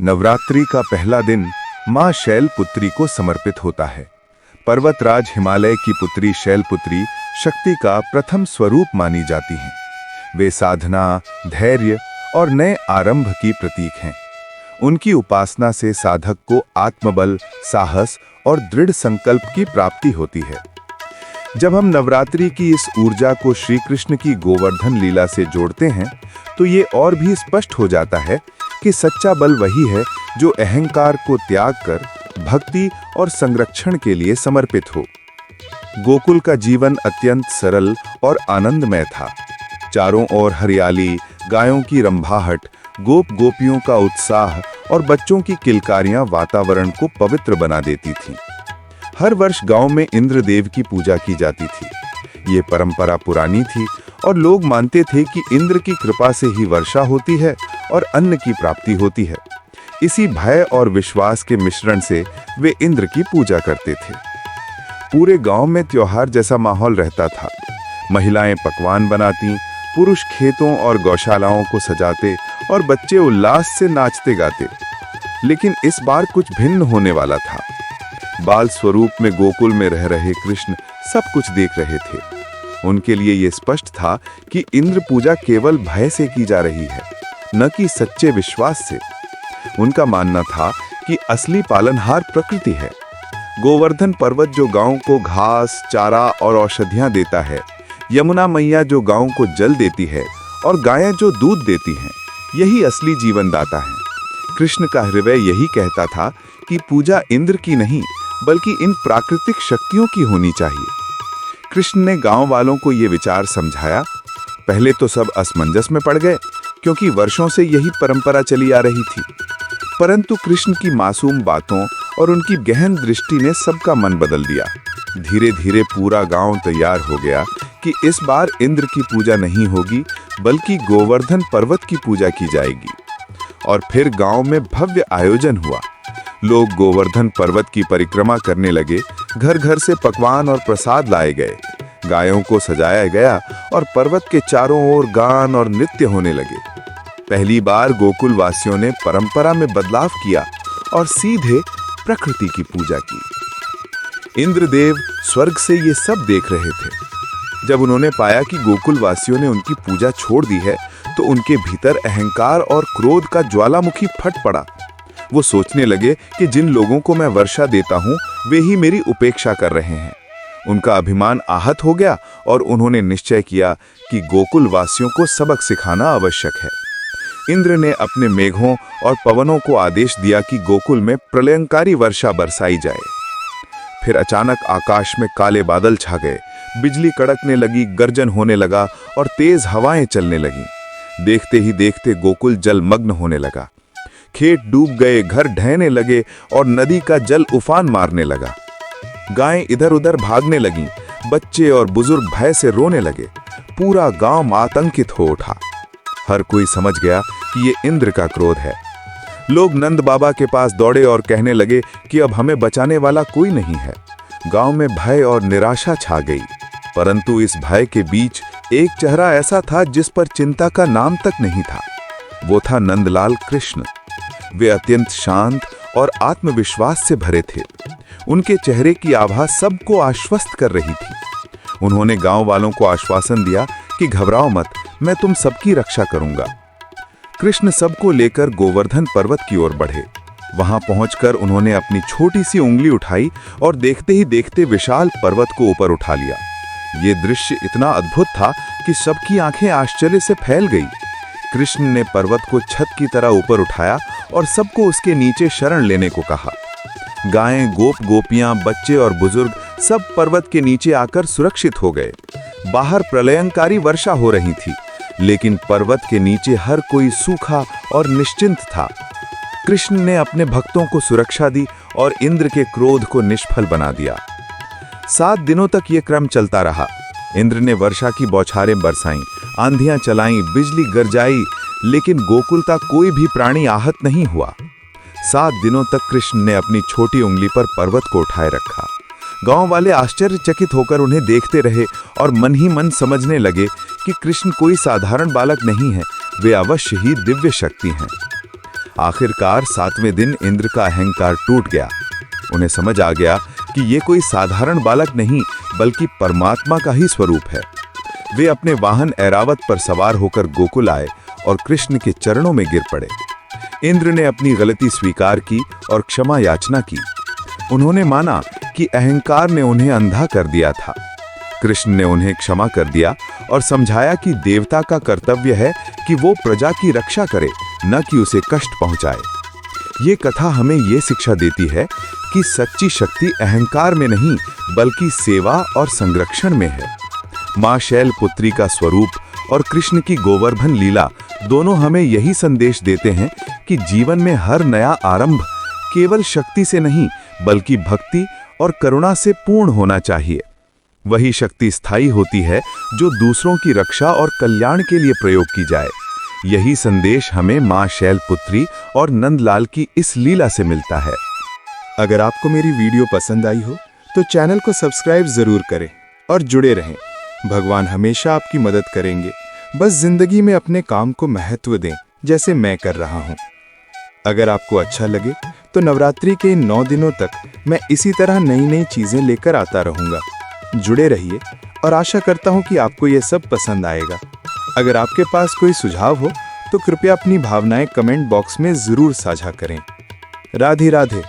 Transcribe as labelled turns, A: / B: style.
A: नवरात्रि का पहला दिन मां शैलपुत्री को समर्पित होता है। पर्वतराज हिमालय की पुत्री शैलपुत्री शक्ति का प्रथम स्वरूप मानी जाती हैं। वे साधना, धैर्य और नए आरंभ की प्रतीक हैं। उनकी उपासना से साधक को आत्मबल, साहस और दृढ़ संकल्प की प्राप्ति होती है। जब हम नवरात्रि की इस ऊर्जा को श्री कृष्ण की गोवर्धन लीला से जोड़ते हैं, तो ये और भी स्पष्ट हो जाता है कि सच्चा बल वही है जो अहंकार को त्याग कर भक्ति और संरक्षण के लिए समर्पित हो। गोकुल का जीवन अत्यंत सरल और आनंदमय था। चारों ओर हरियाली, गायों की रंभाहट, गोप गोपियों का उत्साह और बच्चों की किलकारियां वातावरण को पवित्र बना देती थीं। हर वर्ष गांव में इंद्रदेव की पूजा की जाती थी। ये परंपरा पुरानी थी और लोग मानते थे कि इंद्र की कृपा से ही वर्षा होती है और अन्न की प्राप्ति होती है। इसी भय और विश्वास के मिश्रण से वे इंद्र की पूजा करते थे। पूरे गांव में त्योहार जैसा माहौल रहता था। महिलाएं पकवान बनाती, पुरुष खेतों और गौशालाओं को सजाते और बच्चे उल्लास से नाचते गाते। लेकिन इस बार कुछ भिन्न होने वाला था। बाल स्वरूप में गोकुल में रह रहे कृष्ण सब कुछ देख रहे थे। उनके लिए यह स्पष्ट था कि इंद्र पूजा केवल भय से की जा रही है, न कि सच्चे विश्वास से। उनका मानना था कि असली पालनहार प्रकृति है। गोवर्धन पर्वत जो गांव को घास, चारा और औषधियां देता है, यमुना मैया जो गांव को जल देती है और गायें जो दूध देती हैं, यही असली जीवनदाता है। कृष्ण का हृदय यही कहता था कि पूजा इंद्र की नहीं, बल्कि इन प्राकृतिक शक्तियों की होनी चाहिए। कृष्ण ने गांव वालों को ये विचार समझाया। पहले तो सब असमंजस में पड़ गए, क्योंकि वर्षों से यही परंपरा चली आ रही थी। परंतु कृष्ण की मासूम बातों और उनकी गहन दृष्टि ने सबका मन बदल दिया। धीरे धीरे पूरा गांव तैयार हो गया कि इस बार इंद्र की पूजा नहीं होगी, बल्कि गोवर्धन पर्वत की पूजा की जाएगी। और फिर गांव में भव्य आयोजन हुआ। लोग गोवर्धन पर्वत की परिक्रमा करने लगे। घर घर से पकवान और प्रसाद लाए गए। गायों को सजाया गया और पर्वत के चारों ओर गान और नृत्य होने लगे। पहली बार गोकुल वासियों ने परंपरा में बदलाव किया और सीधे प्रकृति की पूजा की। इंद्रदेव स्वर्ग से ये सब देख रहे थे। जब उन्होंने पाया कि गोकुल वासियों ने उनकी पूजा छोड़ दी है, तो उनके भीतर अहंकार और क्रोध का ज्वालामुखी फट पड़ा। वो सोचने लगे कि जिन लोगों को मैं वर्षा देता हूं, वे ही मेरी उपेक्षा कर रहे हैं। उनका अभिमान आहत हो गया और उन्होंने निश्चय किया कि गोकुल वासियों को सबक सिखाना आवश्यक है। इंद्र ने अपने मेघों और पवनों को आदेश दिया कि गोकुल में प्रलयंकारी वर्षा बरसाई जाए। फिर अचानक आकाश में काले बादल छा गए, बिजली कड़कने लगी, गर्जन होने लगा और तेज हवाएं चलने लगीं। देखते ही देखते गोकुल जलमग्न होने लगा। खेत डूब गए, घर ढहने लगे और नदी का जल उफान मारने लगा। गायें इधर उधर भागने लगीं, बच्चे और बुजुर्ग भय से रोने लगे। पूरा गांव आतंकित हो उठा। हर कोई समझ गया कि ये इंद्र का क्रोध है। लोग नंद बाबा के पास दौड़े और कहने लगे कि अब हमें बचाने वाला कोई नहीं है। गांव में भय और निराशा छा गई। परंतु इस भय के बीच एक चेहरा ऐसा था जिस पर चिंता का नाम तक नहीं था। वो था नंदलाल कृष्ण। वे अत्यंत शांत और आत्मविश्वास से भरे थे। उनके चेहरे की आभा सबको आश्वस्त कर रही थी। उन्होंने गांव वालों को आश्वासन दिया कि घबराओ मत, मैं तुम सबकी रक्षा करूंगा। कृष्ण सबको लेकर गोवर्धन पर्वत की ओर बढ़े। वहां पहुंचकर उन्होंने अपनी छोटी सी उंगली उठाई और देखते ही देखते विशाल पर्वत को ऊपर उठा लिया। ये दृश्य इतना अद्भुत था कि सबकी आंखें आश्चर्य से फैल गई। कृष्ण ने पर्वत को छत की तरह ऊपर उठाया और सबको उसके नीचे शरण लेने को कहा। गायें, गोप गोपियां, बच्चे और बुजुर्ग सब पर्वत के नीचे आकर सुरक्षित हो गए। बाहर प्रलयंकारी वर्षा हो रही थी, लेकिन पर्वत के नीचे हर कोई सूखा और निश्चिंत था। कृष्ण ने अपने भक्तों को सुरक्षा दी और इंद्र के क्रोध को निष्फल बना दिया। 7 दिनों तक ये क्रम चलता रहा। इंद्र ने वर्षा की बौछारें बरसाईं, आंधियां चलाईं, बिजली गरजाई, लेकिन गोकुल का कोई भी प्राणी आहत नहीं हुआ। 7 दिनों तक कृष्ण ने अपनी छोटी उंगली पर पर्वत को उठाए रखा। गांव वाले आश्चर्यचकित होकर उन्हें देखते रहे और मन ही मन समझने लगे कि कृष्ण कोई साधारण बालक नहीं है, वे अवश्य ही दिव्य शक्ति हैं। आखिरकार 7वें दिन इंद्र का अहंकार टूट गया। उन्हें समझ आ गया कि ये कोई साधारण बालक नहीं बल्कि परमात्मा का ही स्वरूप है। वे अपने वाहन ऐरावत पर सवार होकर गोकुल आए और कृष्ण के चरणों में गिर पड़े। इंद्र ने अपनी गलती स्वीकार की और क्षमा याचना की। उन्होंने माना कि अहंकार ने उन्हें अंधा कर दिया था। कृष्ण ने उन्हें क्षमा कर दिया और समझाया कि देवता का कर्तव्य है कि वो प्रजा की रक्षा करे, न कि उसे कष्ट पहुंचाए। ये कथा हमें ये शिक्षा देती है कि सच्ची शक्ति अहंकार में नहीं बल्कि सेवा और संरक्षण में है। मां शैलपुत्री का स्वरूप और कृष्ण की गोवर्धन लीला दोनों हमें यही संदेश देते हैं कि जीवन में हर नया आरंभ केवल शक्ति से नहीं बल्कि भक्ति और करुणा से पूर्ण होना चाहिए। वही शक्ति स्थायी होती है जो दूसरों की रक्षा और कल्याण के लिए प्रयोग की जाए। यही संदेश हमें मां शैलपुत्री और नंदलाल की इस लीला से मिलता है।
B: अगर आपको मेरी वीडियो पसंद आई हो तो चैनल को सब्सक्राइब जरूर करें और जुड़े रहें। भगवान हमेशा आपकी मदद करेंगे। बस जिंदगी में अपने काम को महत्व दें, जैसे मैं कर रहा हूं। अगर आपको अच्छा लगे तो नवरात्रि के इन 9 दिनों तक मैं इसी तरह नई नई चीजें लेकर आता रहूंगा। जुड़े रहिए और आशा करता हूं कि आपको ये सब पसंद आएगा। अगर आपके पास कोई सुझाव हो तो कृपया अपनी भावनाएं कमेंट बॉक्स में जरूर साझा करें। राधे राधे।